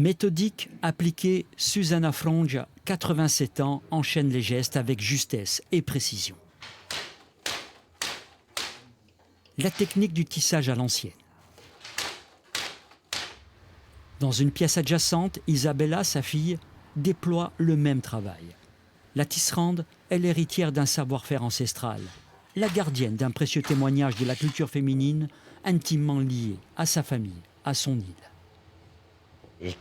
Méthodique, appliquée, Susanna Frongia, 87 ans, enchaîne les gestes avec justesse et précision. La technique du tissage à l'ancienne. Dans une pièce adjacente, Isabella, sa fille, déploie le même travail. La tisserande est l'héritière d'un savoir-faire ancestral, la gardienne d'un précieux témoignage de la culture féminine intimement liée à sa famille, à son île. Le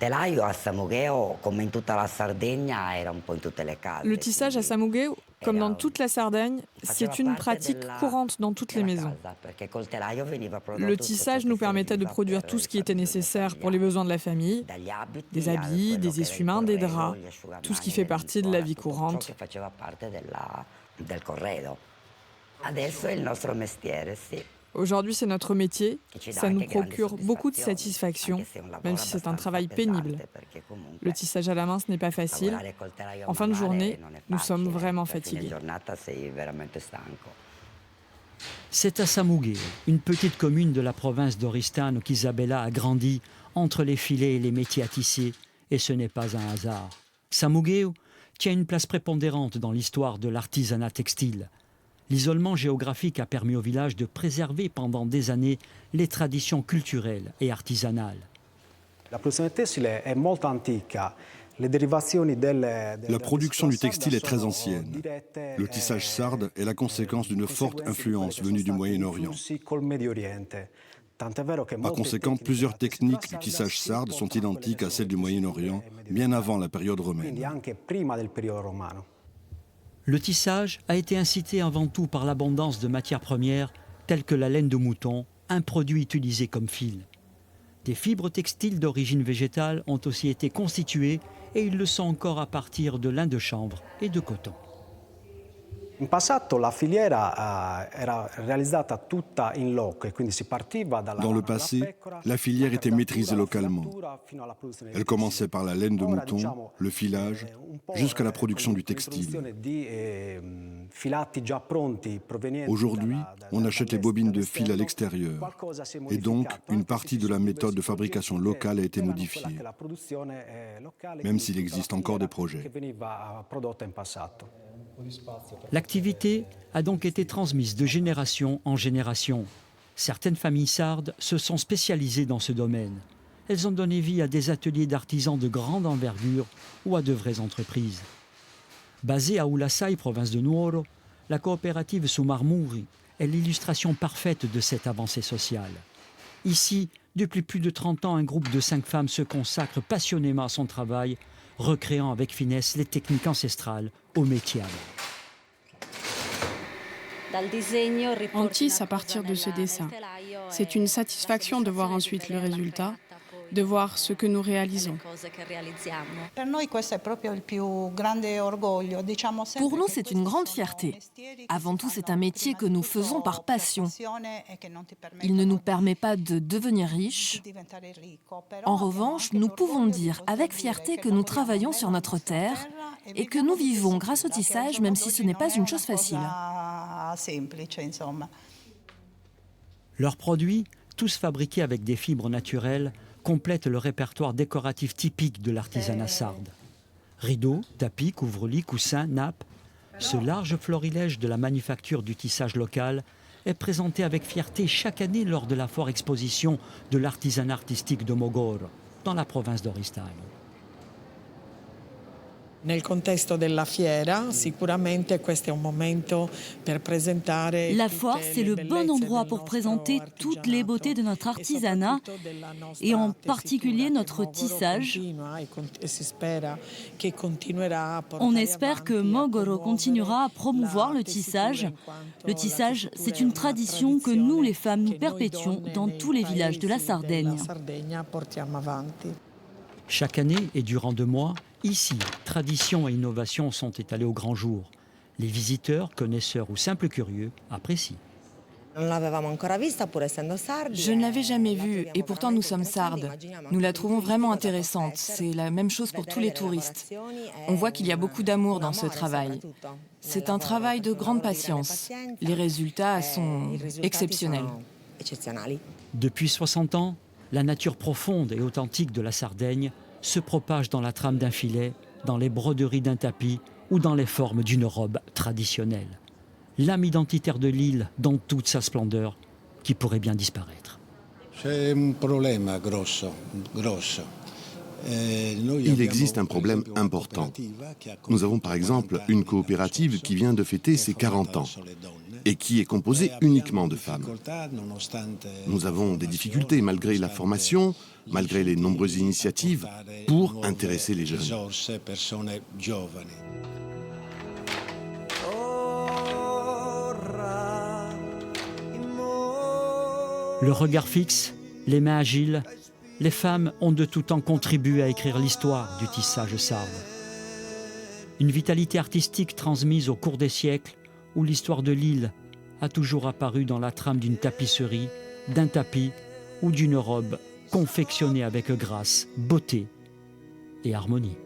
tissage à Samugueo, comme dans toute la Sardaigne, c'est une pratique courante dans toutes les maisons. Le tissage nous permettait de produire tout ce qui était nécessaire pour les besoins de la famille, des habits, des essuie-mains, des draps, tout ce qui fait partie de la vie courante. Aujourd'hui, c'est notre métier, ça nous procure beaucoup de satisfaction, même si c'est un travail pénible. Le tissage à la main, ce n'est pas facile. En fin de journée, nous sommes vraiment fatigués. C'est à Samugueo, une petite commune de la province d'Oristano, qu'Isabella a grandi entre les filets et les métiers à tisser, et ce n'est pas un hasard. Samugueo tient une place prépondérante dans l'histoire de l'artisanat textile. L'isolement géographique a permis au village de préserver pendant des années les traditions culturelles et artisanales. La production du textile est très ancienne. Le tissage sarde est la conséquence d'une forte influence venue du Moyen-Orient. Par conséquent, plusieurs techniques du tissage sarde sont identiques à celles du Moyen-Orient, bien avant la période romaine. Le tissage a été incité avant tout par l'abondance de matières premières telles que la laine de mouton, un produit utilisé comme fil. Des fibres textiles d'origine végétale ont aussi été constituées et ils le sont encore à partir de lin de chanvre et de coton. In passato la filiera era realizzata tutta in loco e quindi si partiva dalla. Dans le passé, la filière était maîtrisée localement. Elle commençait par la laine de mouton, le filage, jusqu'à la production du textile. Aujourd'hui, on achète les bobines de fil à l'extérieur. Et donc, une partie de la méthode de fabrication locale a été modifiée, même s'il existe encore des projets. L'activité a donc été transmise de génération en génération. Certaines familles sardes se sont spécialisées dans ce domaine. Elles ont donné vie à des ateliers d'artisans de grande envergure ou à de vraies entreprises. Basée à Ulassai, province de Nuoro, la coopérative Sumarmuri est l'illustration parfaite de cette avancée sociale. Ici, depuis plus de 30 ans, un groupe de 5 femmes se consacre passionnément à son travail, recréant avec finesse les techniques ancestrales au métier. On tisse à partir de ce dessin. C'est une satisfaction de voir ensuite le résultat, de voir ce que nous réalisons. Pour nous, c'est une grande fierté. Avant tout, c'est un métier que nous faisons par passion. Il ne nous permet pas de devenir riches. En revanche, nous pouvons dire avec fierté que nous travaillons sur notre terre et que nous vivons grâce au tissage, même si ce n'est pas une chose facile. Leurs produits, tous fabriqués avec des fibres naturelles, complètent le répertoire décoratif typique de l'artisanat sarde. Rideaux, tapis, couvre-lits, coussins, nappes, ce large florilège de la manufacture du tissage local est présenté avec fierté chaque année lors de la foire exposition de l'artisanat artistique de Mogor, dans la province d'Oristano. Nel contesto della fiera, sicuramente questo è un momento per presentare. La foire, c'est le bon endroit pour présenter toutes les beautés de notre artisanat et en particulier notre tissage. On espère que Mogoro continuera à promouvoir le tissage. Le tissage, c'est une tradition que nous, les femmes, nous perpétuons dans tous les villages de la Sardaigne. Chaque année et durant 2 mois, ici, tradition et innovation sont étalées au grand jour. Les visiteurs, connaisseurs ou simples curieux apprécient. Je ne l'avais jamais vue et pourtant nous sommes sardes. Nous la trouvons vraiment intéressante. C'est la même chose pour tous les touristes. On voit qu'il y a beaucoup d'amour dans ce travail. C'est un travail de grande patience. Les résultats sont exceptionnels. Depuis 60 ans, la nature profonde et authentique de la Sardaigne se propage dans la trame d'un filet, dans les broderies d'un tapis ou dans les formes d'une robe traditionnelle. L'âme identitaire de l'île dans toute sa splendeur qui pourrait bien disparaître. Il existe un problème important. Nous avons par exemple une coopérative qui vient de fêter ses 40 ans et qui est composée uniquement de femmes. Nous avons des difficultés malgré la formation, malgré les nombreuses initiatives pour intéresser les jeunes. Le regard fixe, les mains agiles, les femmes ont de tout temps contribué à écrire l'histoire du tissage sarde. Une vitalité artistique transmise au cours des siècles où l'histoire de l'île a toujours apparu dans la trame d'une tapisserie, d'un tapis ou d'une robe confectionnée avec grâce, beauté et harmonie.